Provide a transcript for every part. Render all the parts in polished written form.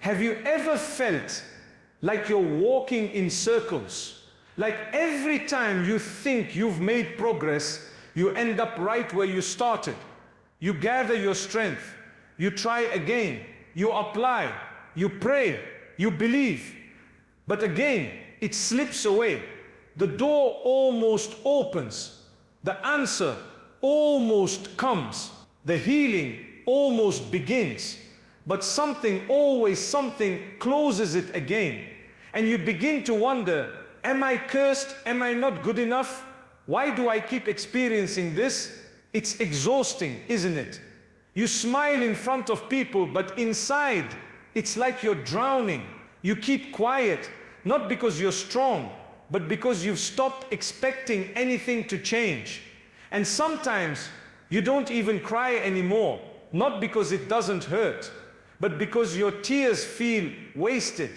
Have you ever felt like you're walking in circles? Like every time you think you've made progress, you end up right where you started. You gather your strength, you try again, you apply, you pray, you believe. But again, it slips away. The door almost opens. The answer almost comes. The healing almost begins. But something closes it again. And you begin to wonder, am I cursed? Am I not good enough? Why do I keep experiencing this? It's exhausting, isn't it? You smile in front of people, but inside, it's like you're drowning. You keep quiet, not because you're strong, but because you've stopped expecting anything to change. And sometimes, you don't even cry anymore, not because it doesn't hurt, but because your tears feel wasted.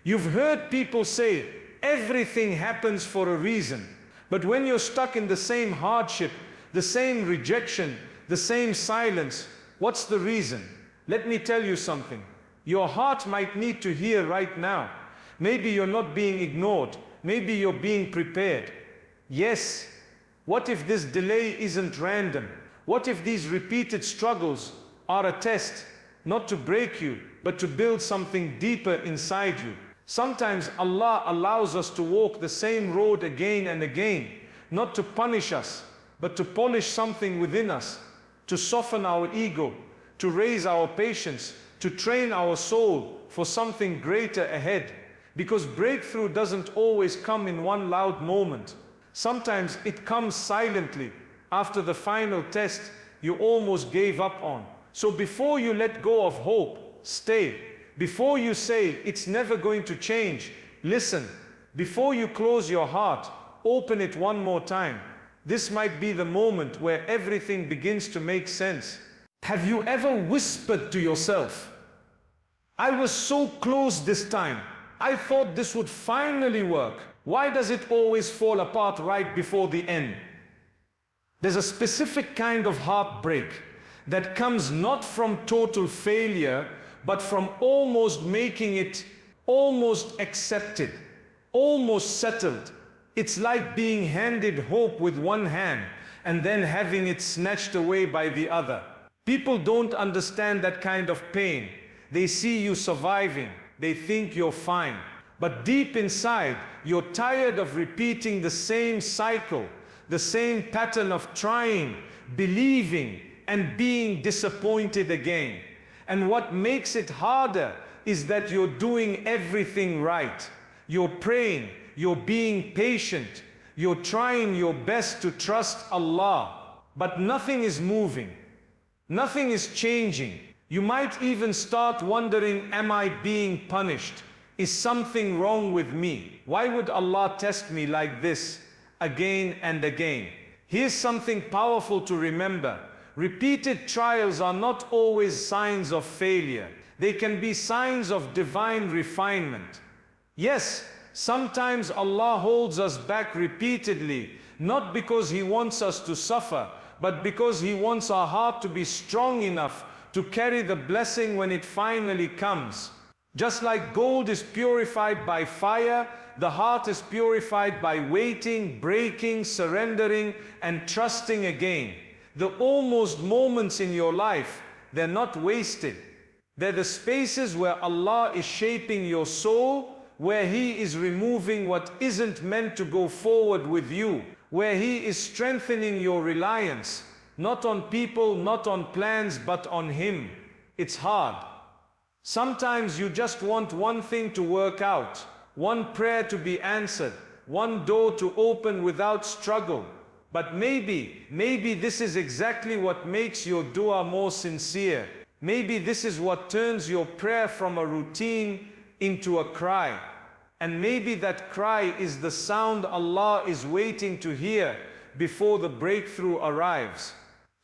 You've heard people say, everything happens for a reason. But when you're stuck in the same hardship, the same rejection, the same silence, what's the reason? Let me tell you something. Your heart might need to hear right now. Maybe you're not being ignored. Maybe you're being prepared. Yes. What if this delay isn't random? What if these repeated struggles are a test, not to break you, but to build something deeper inside you? Sometimes Allah allows us to walk the same road again and again, not to punish us, but to polish something within us, to soften our ego, to raise our patience, to train our soul for something greater ahead. Because breakthrough doesn't always come in one loud moment. Sometimes it comes silently, after the final test you almost gave up on. So before you let go of hope, stay. Before you say, it's never going to change, listen. Before you close your heart, open it one more time. This might be the moment where everything begins to make sense. Have you ever whispered to yourself, I was so close this time. I thought this would finally work. Why does it always fall apart right before the end? There's a specific kind of heartbreak that comes not from total failure, but from almost making it almost accepted, almost settled. It's like being handed hope with one hand and then having it snatched away by the other. People don't understand that kind of pain. They see you surviving. They think you're fine. But deep inside, you're tired of repeating the same cycle, the same pattern of trying, believing, and being disappointed again. And what makes it harder is that you're doing everything right. You're praying, you're being patient, you're trying your best to trust Allah, but nothing is moving. Nothing is changing. You might even start wondering, am I being punished? Is something wrong with me? Why would Allah test me like this again and again? Here's something powerful to remember. Repeated trials are not always signs of failure. They can be signs of divine refinement. Yes, sometimes Allah holds us back repeatedly, not because He wants us to suffer, but because He wants our heart to be strong enough to carry the blessing when it finally comes. Just like gold is purified by fire, the heart is purified by waiting, breaking, surrendering, and trusting again. The almost moments in your life, they're not wasted. They're the spaces where Allah is shaping your soul, where He is removing what isn't meant to go forward with you, where He is strengthening your reliance, not on people, not on plans, but on Him. It's hard. Sometimes you just want one thing to work out, one prayer to be answered, one door to open without struggle. But maybe this is exactly what makes your dua more sincere. Maybe this is what turns your prayer from a routine into a cry. And maybe that cry is the sound Allah is waiting to hear before the breakthrough arrives.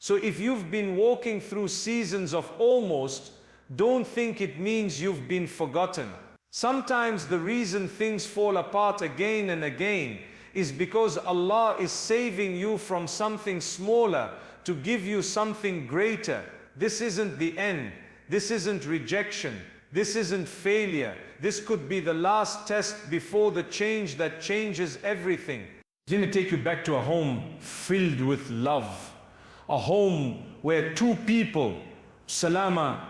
So if you've been walking through seasons of almost, don't think it means you've been forgotten. Sometimes the reason things fall apart again and again is because Allah is saving you from something smaller to give you something greater. This isn't the end. This isn't rejection. This isn't failure. This could be the last test before the change that changes everything. Didn't it take you back to a home filled with love? A home where two people, Salama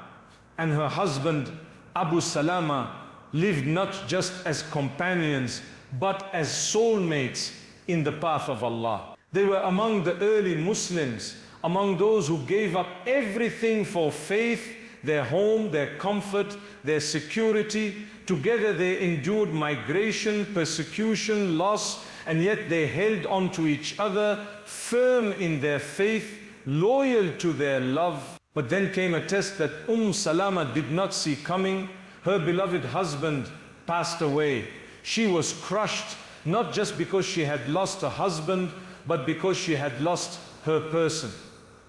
and her husband Abu Salama, lived not just as companions, but as soulmates in the path of Allah. They were among the early Muslims, among those who gave up everything for faith, their home, their comfort, their security. Together they endured migration, persecution, loss, and yet they held on to each other, firm in their faith, loyal to their love. But then came a test that Salama did not see coming. Her beloved husband passed away. She was crushed, not just because she had lost a husband, but because she had lost her person.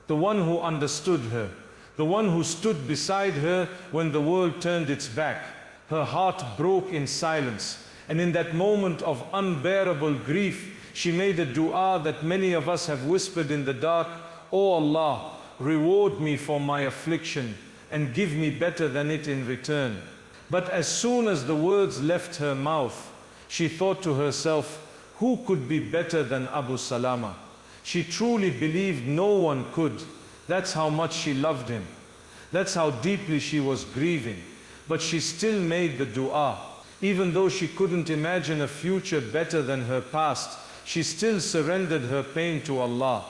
The one who understood her, the one who stood beside her when the world turned its back. Her heart broke in silence. And in that moment of unbearable grief, she made a dua that many of us have whispered in the dark. "Oh Allah, reward me for my affliction and give me better than it in return." But as soon as the words left her mouth, she thought to herself, who could be better than Abu Salama? She truly believed no one could. That's how much she loved him. That's how deeply she was grieving. But she still made the dua. Even though she couldn't imagine a future better than her past, she still surrendered her pain to Allah.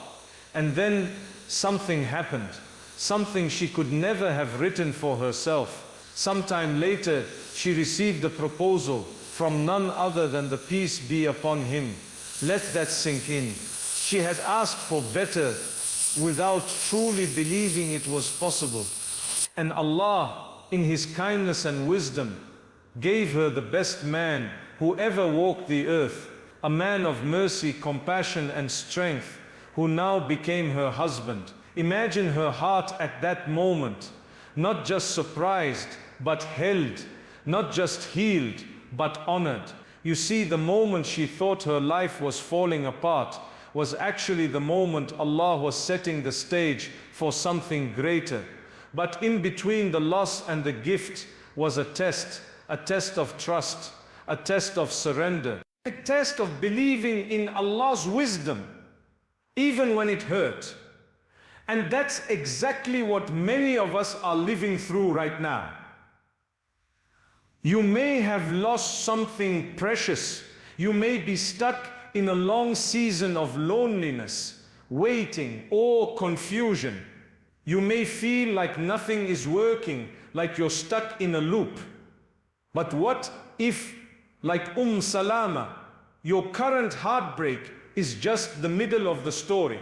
And then something happened, something she could never have written for herself. Sometime later, she received a proposal from none other than the peace be upon him. Let that sink in. She had asked for better without truly believing it was possible. And Allah, in His kindness and wisdom, gave her the best man who ever walked the earth, a man of mercy, compassion and strength, who now became her husband. Imagine her heart at that moment, not just surprised, but held, not just healed, but honored. You see, the moment she thought her life was falling apart was actually the moment Allah was setting the stage for something greater. But in between the loss and the gift was a test of trust, a test of surrender, a test of believing in Allah's wisdom, even when it hurt. And that's exactly what many of us are living through right now. You may have lost something precious. You may be stuck in a long season of loneliness, waiting, or confusion. You may feel like nothing is working, like you're stuck in a loop. But what if, like Salama, your current heartbreak is just the middle of the story?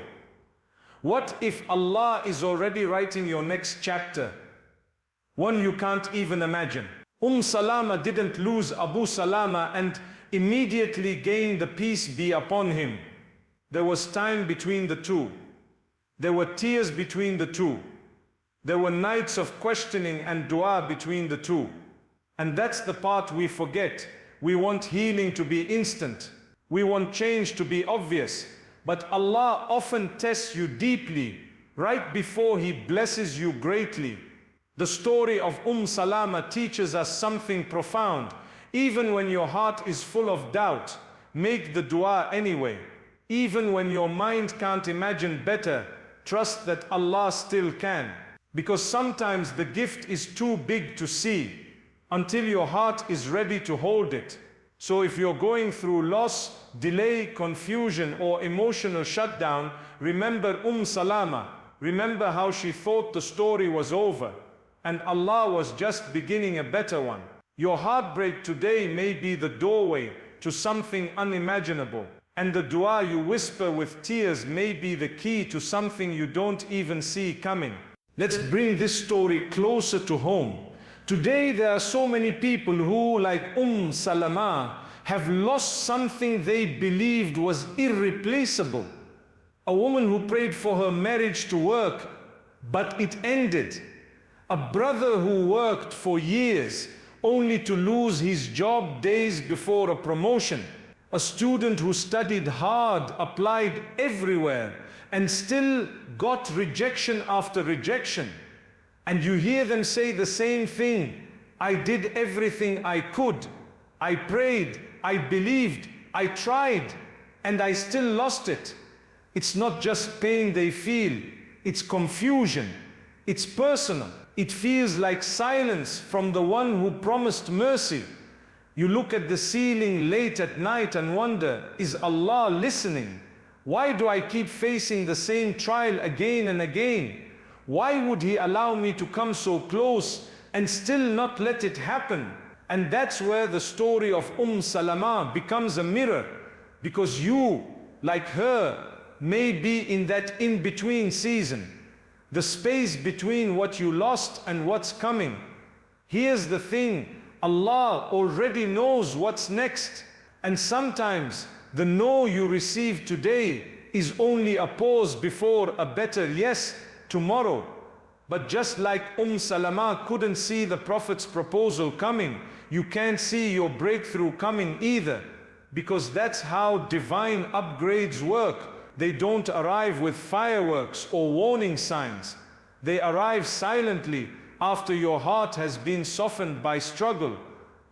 What if Allah is already writing your next chapter, one you can't even imagine? Salama didn't lose Abu Salama and immediately gain the peace be upon him. There was time between the two. There were tears between the two. There were nights of questioning and dua between the two. And that's the part we forget. We want healing to be instant. We want change to be obvious. But Allah often tests you deeply right before He blesses you greatly. The story of Salama teaches us something profound. Even when your heart is full of doubt, make the dua anyway. Even when your mind can't imagine better, trust that Allah still can. Because sometimes the gift is too big to see until your heart is ready to hold it. So if you're going through loss, delay, confusion, or emotional shutdown, remember Salama. Remember how she thought the story was over, and Allah was just beginning a better one. Your heartbreak today may be the doorway to something unimaginable, and the dua you whisper with tears may be the key to something you don't even see coming. Let's bring this story closer to home. Today there are so many people who, like Salama, have lost something they believed was irreplaceable. A woman who prayed for her marriage to work, but it ended. A brother who worked for years only to lose his job days before a promotion. A student who studied hard, applied everywhere, and still got rejection after rejection. And you hear them say the same thing. I did everything I could. I prayed, I believed, I tried, and I still lost it. It's not just pain they feel, it's confusion. It's personal. It feels like silence from the one who promised mercy. You look at the ceiling late at night and wonder, is Allah listening? Why do I keep facing the same trial again and again? Why would He allow me to come so close and still not let it happen? And that's where the story of Salama becomes a mirror, because you, like her, may be in that in-between season, the space between what you lost and what's coming. Here's the thing, Allah already knows what's next, and sometimes the no you receive today is only a pause before a better yes tomorrow. But just like Salama couldn't see the Prophet's proposal coming, you can't see your breakthrough coming either, because that's how divine upgrades work. They don't arrive with fireworks or warning signs. They arrive silently after your heart has been softened by struggle,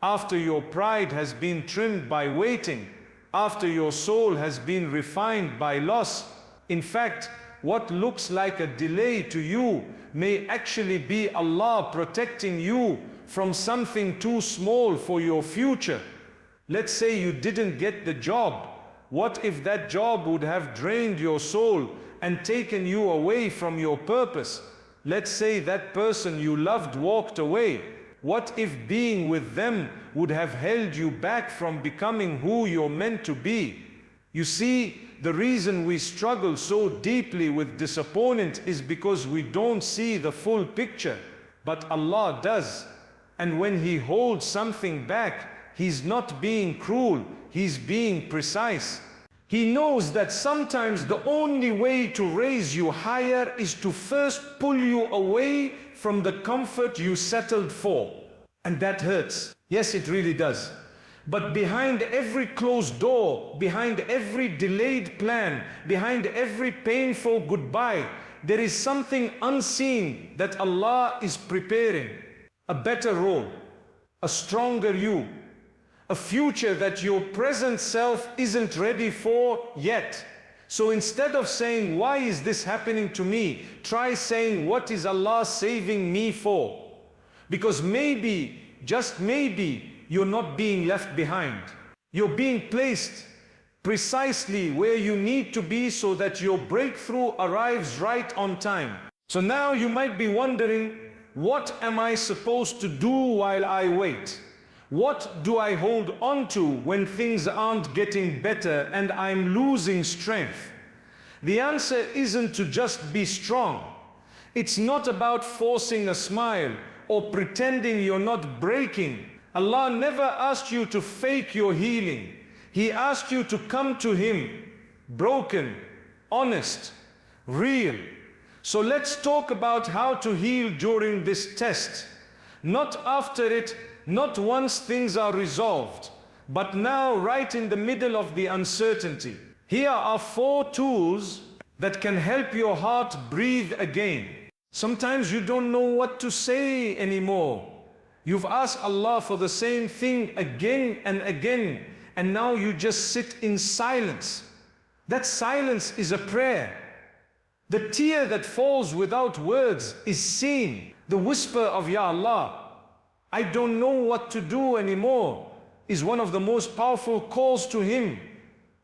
after your pride has been trimmed by waiting, after your soul has been refined by loss. In fact, what looks like a delay to you may actually be Allah protecting you from something too small for your future. Let's say you didn't get the job. What if that job would have drained your soul and taken you away from your purpose? Let's say that person you loved walked away. What if being with them would have held you back from becoming who you're meant to be? You see, the reason we struggle so deeply with disappointment is because we don't see the full picture, but Allah does. And when He holds something back, He's not being cruel, He's being precise. He knows that sometimes the only way to raise you higher is to first pull you away from the comfort you settled for. And that hurts. Yes, it really does. But behind every closed door, behind every delayed plan, behind every painful goodbye, there is something unseen that Allah is preparing. A better role, a stronger you, a future that your present self isn't ready for yet. So instead of saying, why is this happening to me? Try saying, what is Allah saving me for? Because maybe, just maybe, you're not being left behind. You're being placed precisely where you need to be so that your breakthrough arrives right on time. So now you might be wondering, what am I supposed to do while I wait? What do I hold on to when things aren't getting better and I'm losing strength? The answer isn't to just be strong. It's not about forcing a smile or pretending you're not breaking. Allah never asked you to fake your healing. He asked you to come to Him, broken, honest, real. So let's talk about how to heal during this test. Not after it, not once things are resolved, but now right in the middle of the uncertainty. Here are 4 tools that can help your heart breathe again. Sometimes you don't know what to say anymore. You've asked Allah for the same thing again and again, and now you just sit in silence. That silence is a prayer. The tear that falls without words is seen. The whisper of Ya Allah, I don't know what to do anymore, is one of the most powerful calls to Him.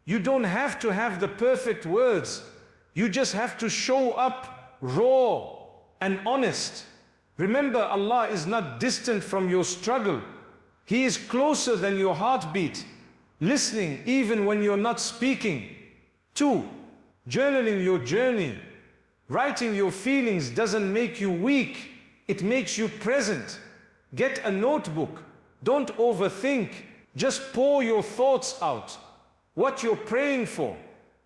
You don't have to have the perfect words. You just have to show up raw and honest. Remember, Allah is not distant from your struggle. He is closer than your heartbeat, listening even when you're not speaking. 2, journaling your journey. Writing your feelings doesn't make you weak, it makes you present. Get a notebook. Don't overthink. Just pour your thoughts out. What you're praying for,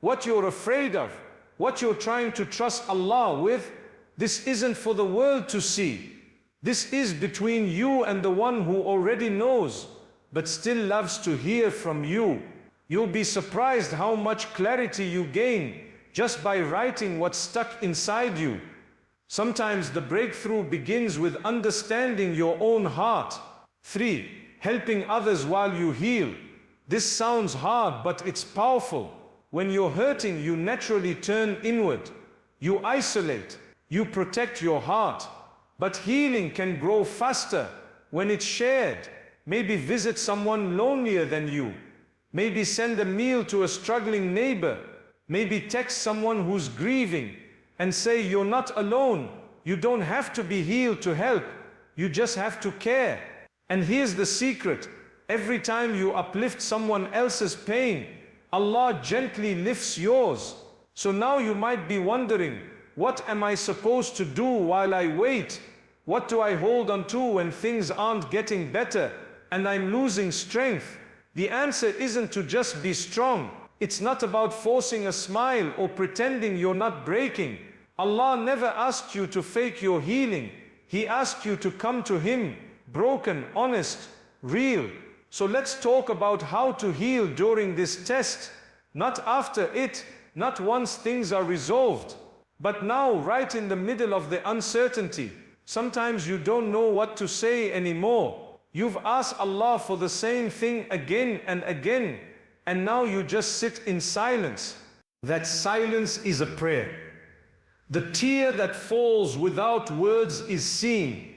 what you're afraid of, what you're trying to trust Allah with. This isn't for the world to see. This is between you and the one who already knows, but still loves to hear from you. You'll be surprised how much clarity you gain just by writing what's stuck inside you. Sometimes the breakthrough begins with understanding your own heart. 3. Helping others while you heal. This sounds hard, but it's powerful. When you're hurting, you naturally turn inward. You isolate. You protect your heart. But healing can grow faster when it's shared. Maybe visit someone lonelier than you. Maybe send a meal to a struggling neighbor. Maybe text someone who's grieving and say you're not alone. You don't have to be healed to help. You just have to care. And here's the secret. Every time you uplift someone else's pain, Allah gently lifts yours. So now you might be wondering, what am I supposed to do while I wait? What do I hold on to when things aren't getting better and I'm losing strength? The answer isn't to just be strong. It's not about forcing a smile or pretending you're not breaking. Allah never asked you to fake your healing. He asked you to come to Him, broken, honest, real. So let's talk about how to heal during this test. Not after it, not once things are resolved, but now, right in the middle of the uncertainty. Sometimes you don't know what to say anymore. You've asked Allah for the same thing again and again, and now you just sit in silence. That silence is a prayer. The tear that falls without words is seen.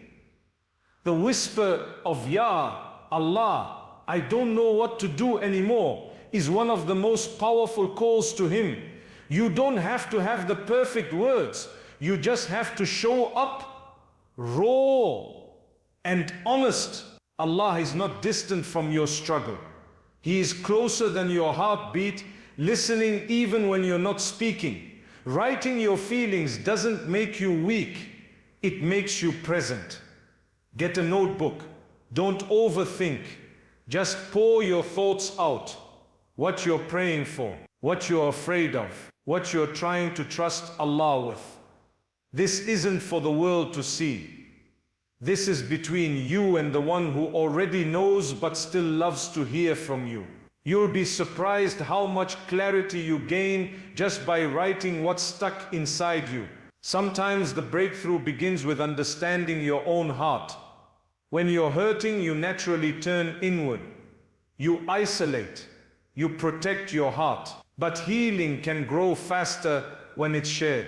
The whisper of Ya Allah, I don't know what to do anymore, is one of the most powerful calls to Him. You don't have to have the perfect words. You just have to show up, raw and honest. Allah is not distant from your struggle. He is closer than your heartbeat, listening even when you're not speaking. Writing your feelings doesn't make you weak. It makes you present. Get a notebook. Don't overthink. Just pour your thoughts out. What you're praying for, what you're afraid of, what you're trying to trust Allah with. This isn't for the world to see. This is between you and the one who already knows but still loves to hear from you. You'll be surprised how much clarity you gain just by writing what's stuck inside you. Sometimes the breakthrough begins with understanding your own heart. When you're hurting, you naturally turn inward. You isolate. You protect your heart. But healing can grow faster when it's shared.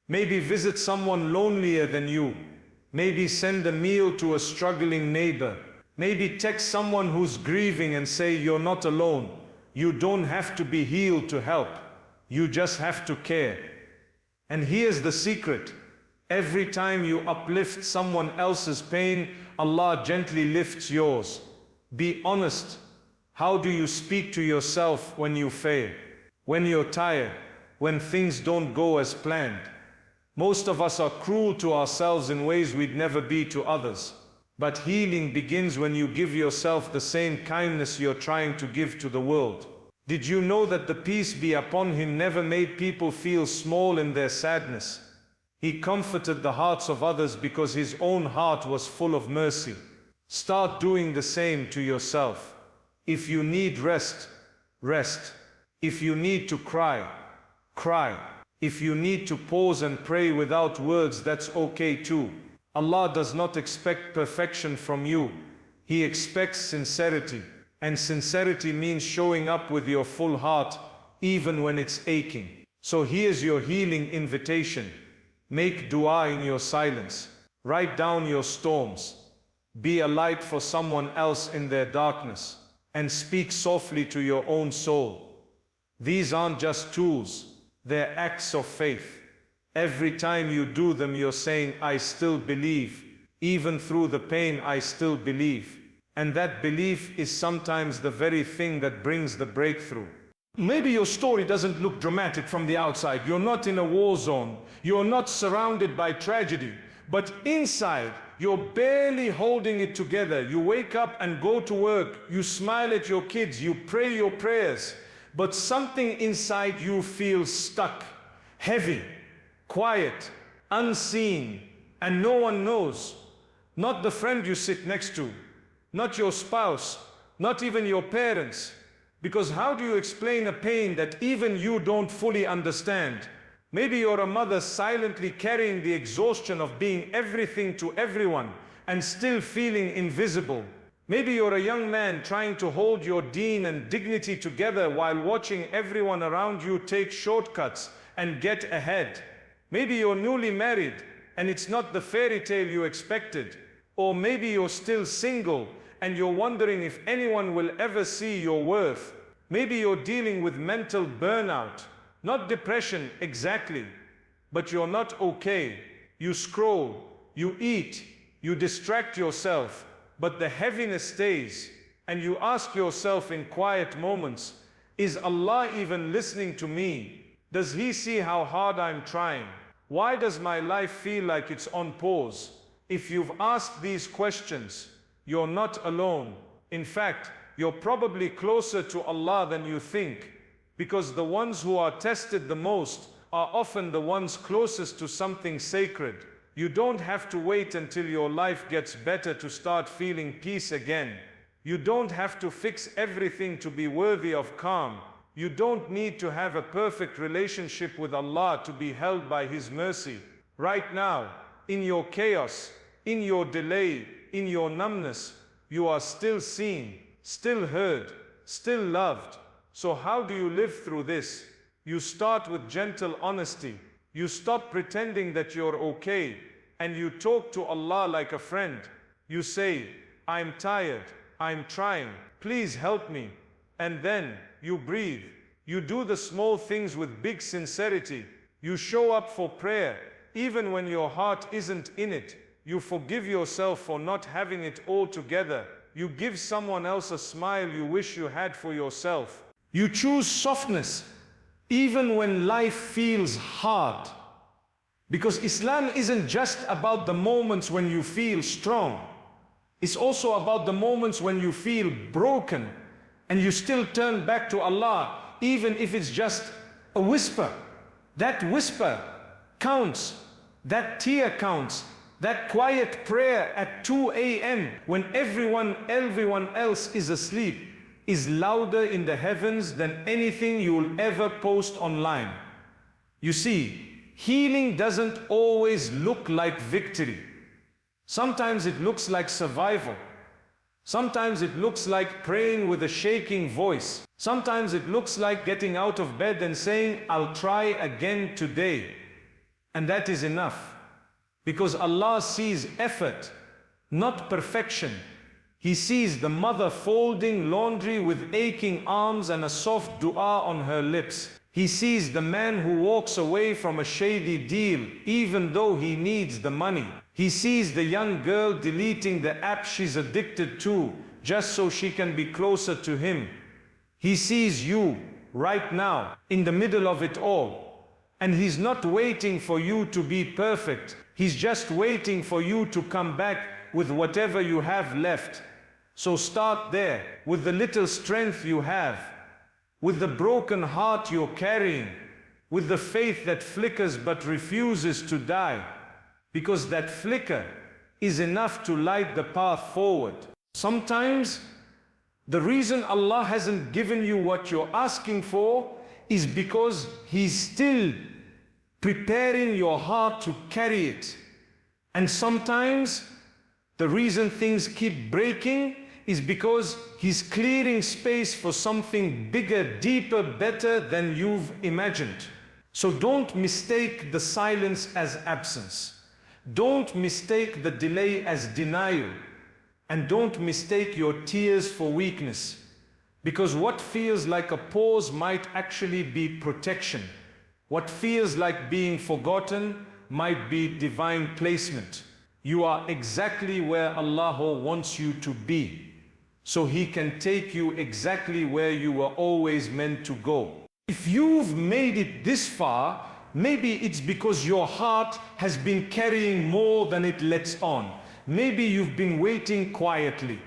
Maybe visit someone lonelier than you. Maybe send a meal to a struggling neighbor. Maybe text someone who's grieving and say you're not alone. You don't have to be healed to help. You just have to care. And here's the secret. Every time you uplift someone else's pain, Allah gently lifts yours. Be honest. How do you speak to yourself when you fail? When you're tired? When things don't go as planned? Most of us are cruel to ourselves in ways we'd never be to others. But healing begins when you give yourself the same kindness you're trying to give to the world. Did you know that the peace be upon Him never made people feel small in their sadness? He comforted the hearts of others because His own heart was full of mercy. Start doing the same to yourself. If you need rest, rest. If you need to cry, cry. If you need to pause and pray without words, that's okay too. Allah does not expect perfection from you. He expects sincerity. And sincerity means showing up with your full heart, even when it's aching. So here's your healing invitation. Make dua in your silence. Write down your storms. Be a light for someone else in their darkness. And speak softly to your own soul. These aren't just tools. They're acts of faith. Every time you do them, you're saying, I still believe. Even through the pain, I still believe. And that belief is sometimes the very thing that brings the breakthrough. Maybe your story doesn't look dramatic from the outside. You're not in a war zone. You're not surrounded by tragedy. But inside, you're barely holding it together. You wake up and go to work. You smile at your kids. You pray your prayers. But something inside you feels stuck, heavy, quiet, unseen, and no one knows. Not the friend you sit next to, not your spouse, not even your parents. Because how do you explain a pain that even you don't fully understand? Maybe you're a mother silently carrying the exhaustion of being everything to everyone and still feeling invisible. Maybe you're a young man trying to hold your deen and dignity together while watching everyone around you take shortcuts and get ahead. Maybe you're newly married and it's not the fairy tale you expected. Or maybe you're still single and you're wondering if anyone will ever see your worth. Maybe you're dealing with mental burnout. Not depression exactly, but you're not okay. You scroll, you eat, you distract yourself, but the heaviness stays. And you ask yourself in quiet moments, is Allah even listening to me? Does He see how hard I'm trying? Why does my life feel like it's on pause? If you've asked these questions, you're not alone. In fact, you're probably closer to Allah than you think. Because the ones who are tested the most are often the ones closest to something sacred. You don't have to wait until your life gets better to start feeling peace again. You don't have to fix everything to be worthy of calm. You don't need to have a perfect relationship with Allah to be held by His mercy. Right now, in your chaos, in your delay, in your numbness, you are still seen, still heard, still loved. So how do you live through this? You start with gentle honesty. You stop pretending that you're okay, and you talk to Allah like a friend. You say, I'm tired, I'm trying, please help me. And then, you breathe. You do the small things with big sincerity. You show up for prayer, even when your heart isn't in it. You forgive yourself for not having it all together. You give someone else a smile you wish you had for yourself. You choose softness, even when life feels hard. Because Islam isn't just about the moments when you feel strong. It's also about the moments when you feel broken and you still turn back to Allah, even if it's just a whisper. That whisper counts. That tear counts. That quiet prayer at 2 a.m. when everyone else is asleep is louder in the heavens than anything you'll ever post online. You see, healing doesn't always look like victory. Sometimes it looks like survival. Sometimes it looks like praying with a shaking voice. Sometimes it looks like getting out of bed and saying, I'll try again today. And that is enough. Because Allah sees effort, not perfection. He sees the mother folding laundry with aching arms and a soft dua on her lips. He sees the man who walks away from a shady deal even though he needs the money. He sees the young girl deleting the app she's addicted to just so she can be closer to him. He sees you right now in the middle of it all. And He's not waiting for you to be perfect. He's just waiting for you to come back with whatever you have left. So start there, with the little strength you have, with the broken heart you're carrying, with the faith that flickers but refuses to die, because that flicker is enough to light the path forward. Sometimes, the reason Allah hasn't given you what you're asking for is because He's still preparing your heart to carry it. And sometimes, the reason things keep breaking is because He's clearing space for something bigger, deeper, better than you've imagined. So don't mistake the silence as absence. Don't mistake the delay as denial. And don't mistake your tears for weakness. Because what feels like a pause might actually be protection. What feels like being forgotten might be divine placement. You are exactly where Allah wants you to be. So He can take you exactly where you were always meant to go. If you've made it this far, maybe it's because your heart has been carrying more than it lets on. Maybe you've been waiting quietly,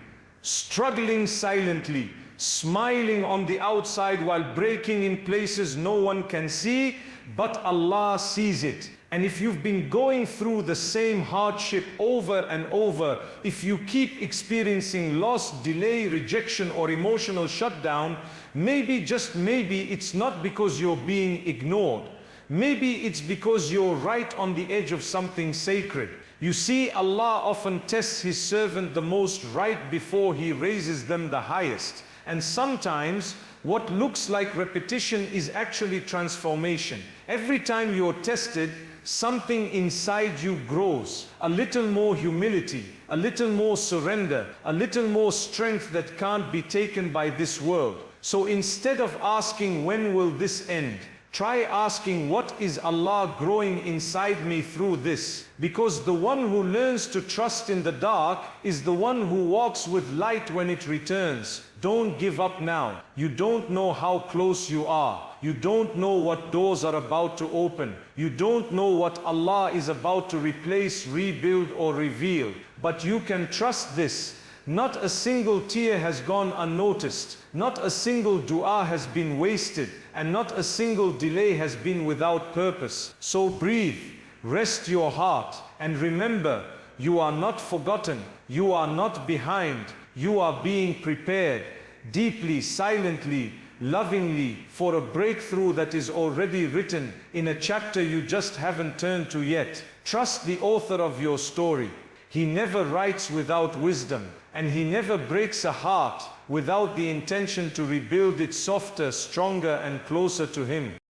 struggling silently, smiling on the outside while breaking in places no one can see, but Allah sees it. And if you've been going through the same hardship over and over, if you keep experiencing loss, delay, rejection, or emotional shutdown, maybe, just maybe, it's not because you're being ignored. Maybe it's because you're right on the edge of something sacred. You see, Allah often tests His servant the most right before He raises them the highest. And sometimes what looks like repetition is actually transformation. Every time you're tested, something inside you grows. A little more humility, a little more surrender, a little more strength that can't be taken by this world. So instead of asking, when will this end? Try asking, what is Allah growing inside me through this? Because the one who learns to trust in the dark is the one who walks with light when it returns. Don't give up now. You don't know how close you are. You don't know what doors are about to open. You don't know what Allah is about to replace, rebuild, or reveal. But you can trust this. Not a single tear has gone unnoticed. Not a single dua has been wasted. And not a single delay has been without purpose. So breathe, rest your heart, and remember, you are not forgotten. You are not behind. You are being prepared deeply, silently, lovingly for a breakthrough that is already written in a chapter you just haven't turned to yet. Trust the author of your story. He never writes without wisdom, and He never breaks a heart without the intention to rebuild it softer, stronger, and closer to Him.